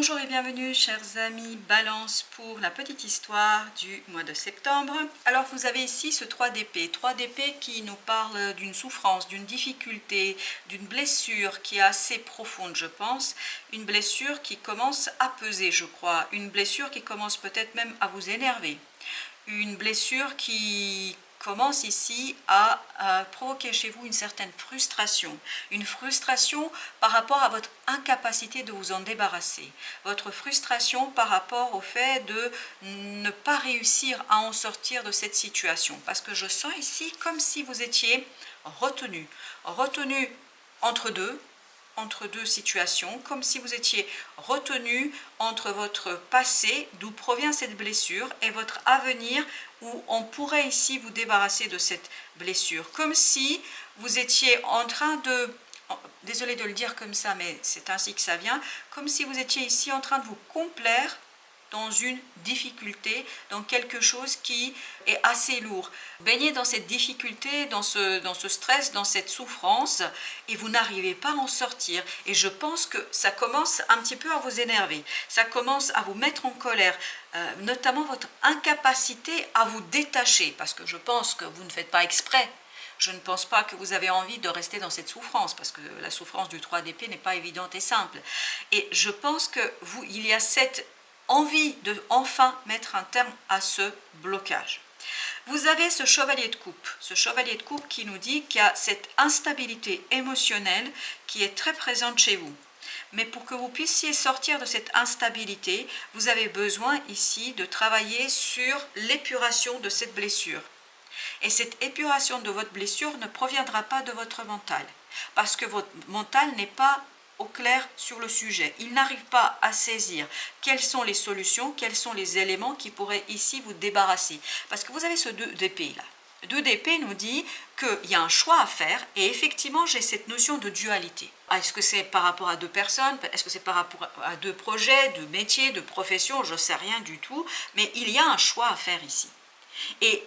Bonjour et bienvenue chers amis Balance pour la petite histoire du mois de septembre. Alors vous avez ici ce 3 d'épée, 3 d'épée qui nous parle d'une souffrance, d'une difficulté, d'une blessure qui est assez profonde je pense, une blessure qui commence à peser je crois, une blessure qui commence peut-être même à vous énerver, une blessure qui commence ici à provoquer chez vous une certaine frustration. Une frustration par rapport à votre incapacité de vous en débarrasser. Votre frustration par rapport au fait de ne pas réussir à en sortir de cette situation. Parce que je sens ici comme si vous étiez retenu. Retenu entre deux situations, comme si vous étiez retenu entre votre passé, d'où provient cette blessure, et votre avenir, où on pourrait ici vous débarrasser de cette blessure. Comme si vous étiez en train de, désolé de le dire comme ça, mais c'est ainsi que ça vient, comme si vous étiez ici en train de vous complaire dans une difficulté, dans quelque chose qui est assez lourd. Baignez dans cette difficulté, dans ce stress, dans cette souffrance, et vous n'arrivez pas à en sortir. Et je pense que ça commence un petit peu à vous énerver, ça commence à vous mettre en colère, notamment votre incapacité à vous détacher, parce que je pense que vous ne faites pas exprès. Je ne pense pas que vous avez envie de rester dans cette souffrance, parce que la souffrance du 3 d'épée n'est pas évidente et simple. Et je pense que il y a cette envie de enfin mettre un terme à ce blocage. Vous avez ce chevalier de coupe qui nous dit qu'il y a cette instabilité émotionnelle qui est très présente chez vous. Mais pour que vous puissiez sortir de cette instabilité, vous avez besoin ici de travailler sur l'épuration de cette blessure. Et cette épuration de votre blessure ne proviendra pas de votre mental, parce que votre mental n'est pas au clair sur le sujet. Il n'arrive pas à saisir quelles sont les solutions, quels sont les éléments qui pourraient ici vous débarrasser. Parce que vous avez ce 2 d'épée là. 2 d'épée nous dit qu'il y a un choix à faire, et effectivement j'ai cette notion de dualité. Est-ce que c'est par rapport à 2 personnes? Est-ce que c'est par rapport à 2 projets, de métiers, de professions? Je ne sais rien du tout, mais il y a un choix à faire ici. Et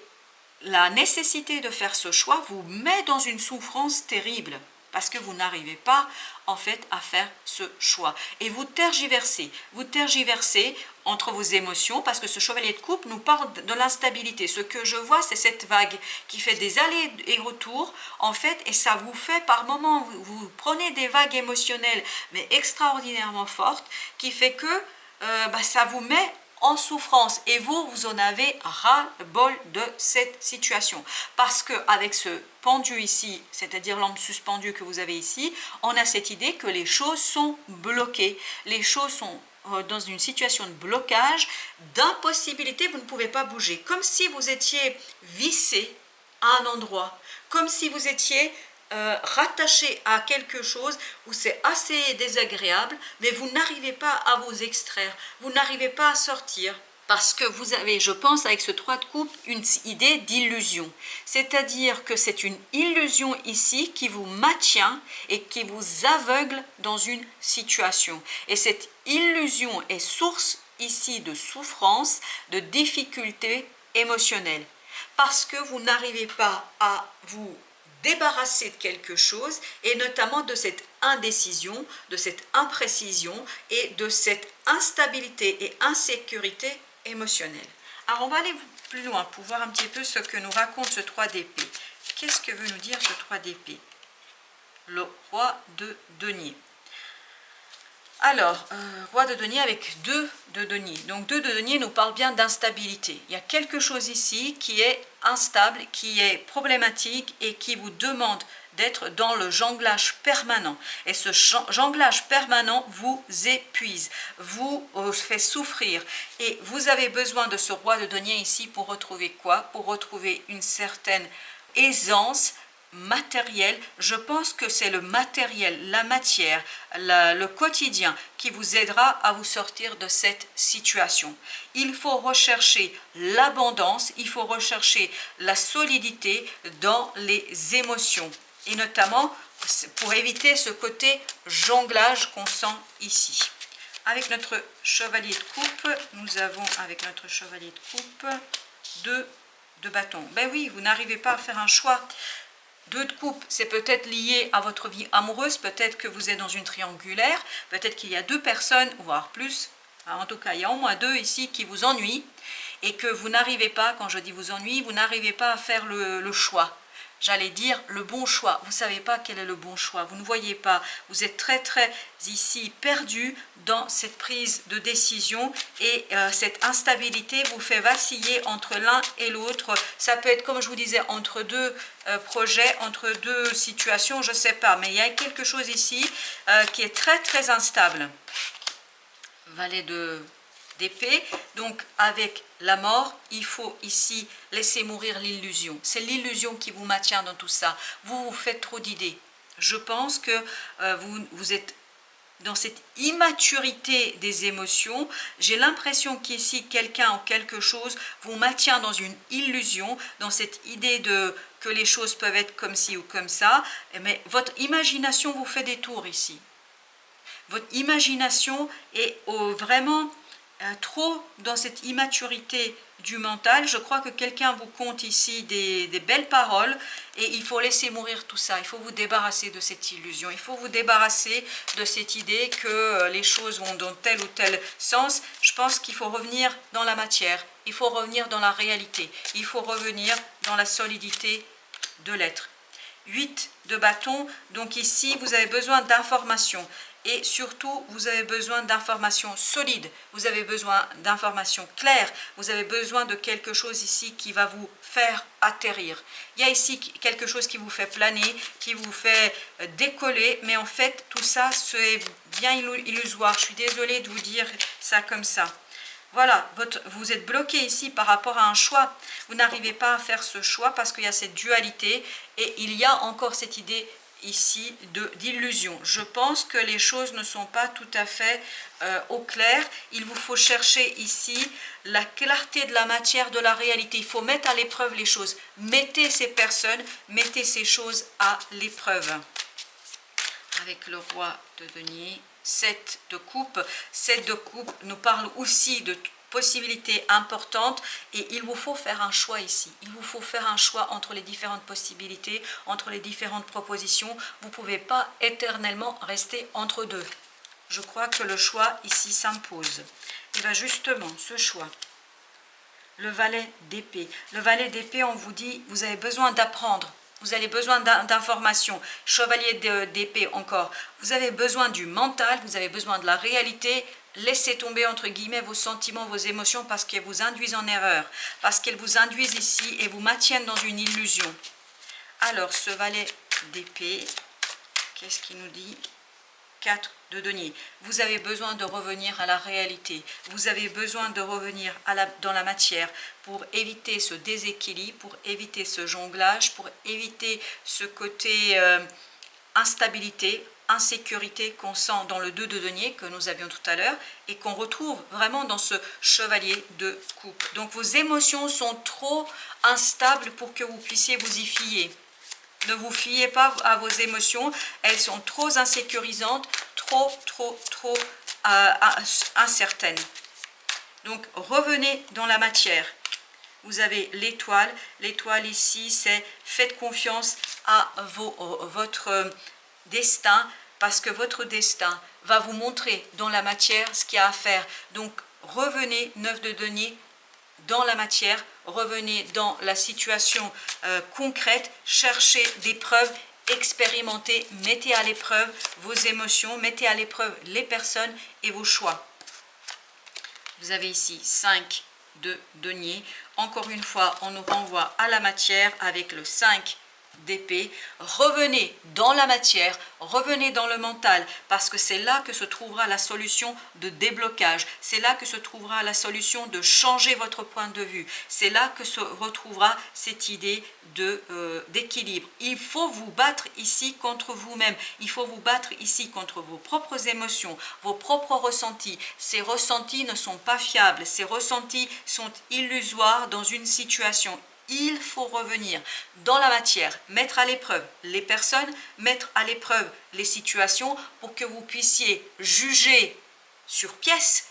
la nécessité de faire ce choix vous met dans une souffrance terrible, parce que vous n'arrivez pas en fait à faire ce choix. Et vous tergiversez entre vos émotions, parce que ce chevalier de coupe nous parle de l'instabilité. Ce que je vois, c'est cette vague qui fait des allers et retours, en fait, et ça vous fait par moments, vous prenez des vagues émotionnelles, mais extraordinairement fortes, qui fait que ça vous met en souffrance, et vous en avez ras-le-bol de cette situation, parce que avec ce pendu ici, c'est-à-dire l'angle suspendu que vous avez ici, on a cette idée que les choses sont bloquées, les choses sont dans une situation de blocage, d'impossibilité, vous ne pouvez pas bouger, comme si vous étiez vissé à un endroit, comme si vous étiez rattaché à quelque chose où c'est assez désagréable, mais vous n'arrivez pas à vous extraire, vous n'arrivez pas à sortir, parce que vous avez, je pense, avec ce 3 de coupe, une idée d'illusion. C'est-à-dire que c'est une illusion ici qui vous maintient et qui vous aveugle dans une situation. Et cette illusion est source ici de souffrance, de difficultés émotionnelles, parce que vous n'arrivez pas à vous débarrasser de quelque chose, et notamment de cette indécision, de cette imprécision et de cette instabilité et insécurité émotionnelle. Alors on va aller plus loin pour voir un petit peu ce que nous raconte ce 3 d'épée. Qu'est-ce que veut nous dire ce 3 d'épée? Le roi de denier. Alors, roi de denier avec 2 de denier. Donc 2 de denier nous parle bien d'instabilité. Il y a quelque chose ici qui est instable, qui est problématique et qui vous demande d'être dans le jonglage permanent. Et ce jonglage permanent vous épuise, vous fait souffrir. Et vous avez besoin de ce roi de denier ici pour retrouver quoi? Pour retrouver une certaine aisance matériel. Je pense que c'est le matériel, la matière, le quotidien qui vous aidera à vous sortir de cette situation. Il faut rechercher l'abondance, il faut rechercher la solidité dans les émotions, et notamment pour éviter ce côté jonglage qu'on sent ici. Avec notre chevalier de coupe, nous avons avec notre chevalier de coupe 2 de bâton. Ben oui, vous n'arrivez pas à faire un choix. 2 de coupe, c'est peut-être lié à votre vie amoureuse, peut-être que vous êtes dans une triangulaire, peut-être qu'il y a 2 personnes, voire plus, en tout cas il y a au moins 2 ici qui vous ennuient, et que vous n'arrivez pas, quand je dis vous ennuie, vous n'arrivez pas à faire le choix. J'allais dire le bon choix. Vous ne savez pas quel est le bon choix. Vous ne voyez pas. Vous êtes très ici perdu dans cette prise de décision et cette instabilité vous fait vaciller entre l'un et l'autre. Ça peut être, comme je vous disais, entre 2 projets, entre 2 situations, je ne sais pas. Mais il y a quelque chose ici qui est très instable. Valet d'épée, donc avec la mort, il faut ici laisser mourir l'illusion. C'est l'illusion qui vous maintient dans tout ça. Vous vous faites trop d'idées. Je pense que vous êtes dans cette immaturité des émotions. J'ai l'impression qu'ici, quelqu'un ou quelque chose vous maintient dans une illusion, dans cette idée que les choses peuvent être comme ci ou comme ça. Mais votre imagination vous fait des tours ici. Votre imagination est vraiment trop dans cette immaturité du mental. Je crois que quelqu'un vous conte ici des belles paroles et il faut laisser mourir tout ça. Il faut vous débarrasser de cette illusion. Il faut vous débarrasser de cette idée que les choses vont dans tel ou tel sens. Je pense qu'il faut revenir dans la matière. Il faut revenir dans la réalité. Il faut revenir dans la solidité de l'être. 8 de bâton. Donc ici, vous avez besoin d'informations. Et surtout, vous avez besoin d'informations solides, vous avez besoin d'informations claires, vous avez besoin de quelque chose ici qui va vous faire atterrir. Il y a ici quelque chose qui vous fait planer, qui vous fait décoller, mais en fait, tout ça, c'est bien illusoire. Je suis désolée de vous dire ça comme ça. Voilà, vous êtes bloqué ici par rapport à un choix. Vous n'arrivez pas à faire ce choix parce qu'il y a cette dualité et il y a encore cette idée ici d'illusion. Je pense que les choses ne sont pas tout à fait au clair. Il vous faut chercher ici la clarté de la matière, de la réalité. Il faut mettre à l'épreuve les choses. Mettez ces personnes, mettez ces choses à l'épreuve. Avec le roi de denier, 7 de coupe. 7 de coupe nous parle aussi de possibilités importantes et il vous faut faire un choix ici. Il vous faut faire un choix entre les différentes possibilités, entre les différentes propositions. Vous ne pouvez pas éternellement rester entre deux. Je crois que le choix ici s'impose. Et bien justement, ce choix, le valet d'épée. Le valet d'épée, on vous dit, vous avez besoin d'apprendre. Vous avez besoin d'informations. Chevalier d'épée encore. Vous avez besoin du mental, vous avez besoin de la réalité. Laissez tomber entre guillemets vos sentiments, vos émotions parce qu'elles vous induisent en erreur. Parce qu'elles vous induisent ici et vous maintiennent dans une illusion. Alors ce valet d'épée, qu'est-ce qu'il nous dit? 4 de denier. Vous avez besoin de revenir à la réalité. Vous avez besoin de revenir dans la matière pour éviter ce déséquilibre, pour éviter ce jonglage, pour éviter ce côté instabilité, insécurité qu'on sent dans le 2 de denier que nous avions tout à l'heure et qu'on retrouve vraiment dans ce chevalier de coupe. Donc vos émotions sont trop instables pour que vous puissiez vous y fier. Ne vous fiez pas à vos émotions, elles sont trop insécurisantes, trop incertaines. Donc revenez dans la matière. Vous avez l'étoile. L'étoile ici, c'est faites confiance à votre destin parce que votre destin va vous montrer dans la matière ce qu'il y a à faire. Donc revenez, 9 de denier, dans la matière, revenez dans la situation concrète, cherchez des preuves, expérimentez, mettez à l'épreuve vos émotions, mettez à l'épreuve les personnes et vos choix. Vous avez ici 5 de denier. Encore une fois, on nous renvoie à la matière avec le 5 d'épée. Revenez dans la matière, revenez dans le mental, parce que c'est là que se trouvera la solution de déblocage, c'est là que se trouvera la solution de changer votre point de vue, c'est là que se retrouvera cette idée d'équilibre. Il faut vous battre ici contre vous-même, il faut vous battre ici contre vos propres émotions, vos propres ressentis. Ces ressentis ne sont pas fiables, ces ressentis sont illusoires dans une situation. Il faut revenir dans la matière, mettre à l'épreuve les personnes, mettre à l'épreuve les situations pour que vous puissiez juger sur pièce,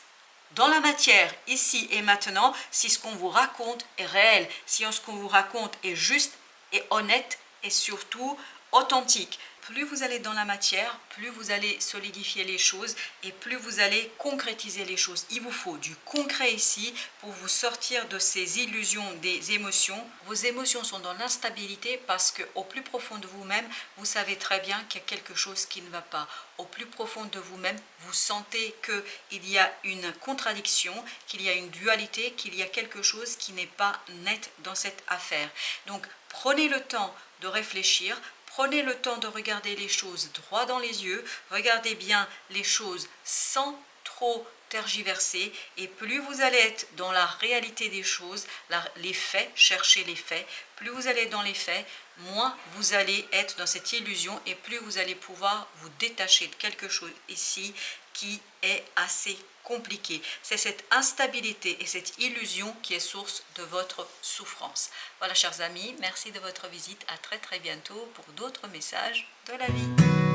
dans la matière, ici et maintenant, si ce qu'on vous raconte est réel, si ce qu'on vous raconte est juste et honnête et surtout authentique. Plus vous allez dans la matière, plus vous allez solidifier les choses et plus vous allez concrétiser les choses. Il vous faut du concret ici pour vous sortir de ces illusions des émotions. Vos émotions sont dans l'instabilité parce qu'au plus profond de vous-même, vous savez très bien qu'il y a quelque chose qui ne va pas. Au plus profond de vous-même, vous sentez qu'il y a une contradiction, qu'il y a une dualité, qu'il y a quelque chose qui n'est pas net dans cette affaire. Donc prenez le temps de réfléchir. Prenez le temps de regarder les choses droit dans les yeux, regardez bien les choses sans trop tergiverser et plus vous allez être dans la réalité des choses, les faits, cherchez les faits, plus vous allez dans les faits, moins vous allez être dans cette illusion et plus vous allez pouvoir vous détacher de quelque chose ici qui est assez compliqué. C'est cette instabilité et cette illusion qui est source de votre souffrance. Voilà chers amis, merci de votre visite, à très bientôt pour d'autres messages de la vie.